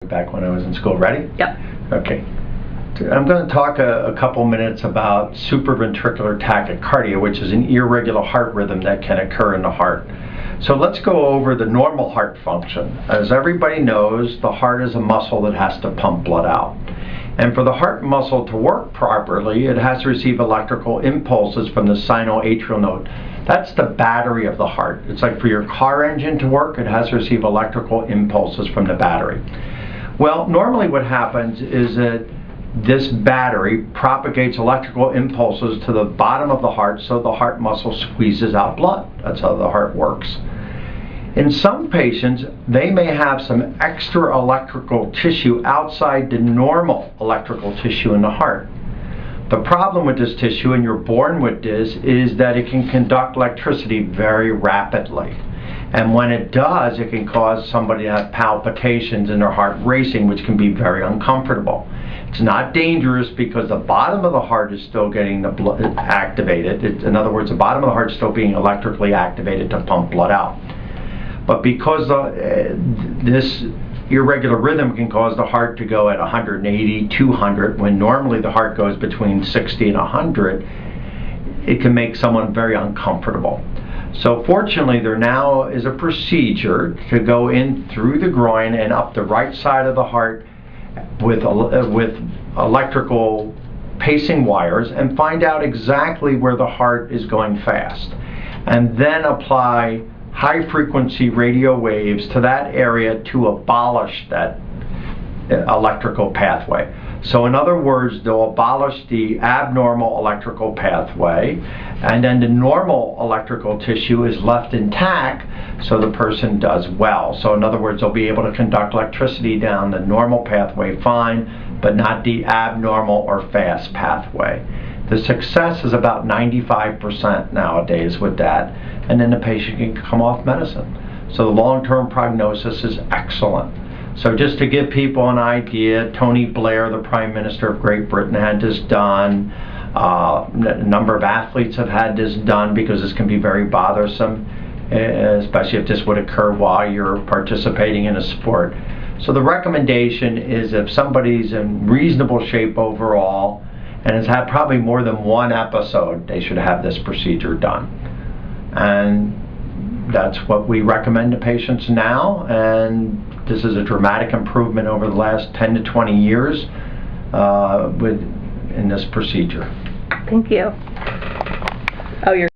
back when I was in school. Ready? Yep. Okay. I'm going to talk a couple minutes about supraventricular tachycardia, which is an irregular heart rhythm that can occur in the heart. So let's go over the normal heart function. As everybody knows, the heart is a muscle that has to pump blood out. And for the heart muscle to work properly, it has to receive electrical impulses from the sinoatrial node. That's the battery of the heart. It's like for your car engine to work, it has to receive electrical impulses from the battery. Well, normally what happens is that this battery propagates electrical impulses to the bottom of the heart so the heart muscle squeezes out blood. That's how the heart works. In some patients, they may have some extra electrical tissue outside the normal electrical tissue in the heart. The problem with this tissue, and you're born with this, is that it can conduct electricity very rapidly. And when it does, it can cause somebody to have palpitations and their heart racing, which can be very uncomfortable. It's not dangerous because the bottom of the heart is still getting the blood activated. In other words, the bottom of the heart is still being electrically activated to pump blood out. But because this irregular rhythm can cause the heart to go at 180, 200, when normally the heart goes between 60 and 100, it can make someone very uncomfortable. So fortunately, there now is a procedure to go in through the groin and up the right side of the heart with electrical pacing wires and find out exactly where the heart is going fast. And then apply high-frequency radio waves to that area to abolish that electrical pathway. So in other words, they'll abolish the abnormal electrical pathway, and then the normal electrical tissue is left intact so the person does well. So in other words, they'll be able to conduct electricity down the normal pathway fine, but not the abnormal or fast pathway. The success is about 95% nowadays with that, and then the patient can come off medicine. So the long-term prognosis is excellent. So just to give people an idea, Tony Blair, the Prime Minister of Great Britain, had this done. A number of athletes have had this done because this can be very bothersome, especially if this would occur while you're participating in a sport. So the recommendation is if somebody's in reasonable shape overall and has had probably more than one episode, they should have this procedure done. And that's what we recommend to patients now, and this is a dramatic improvement over the last 10 to 20 years in this procedure. Thank you. Oh, you're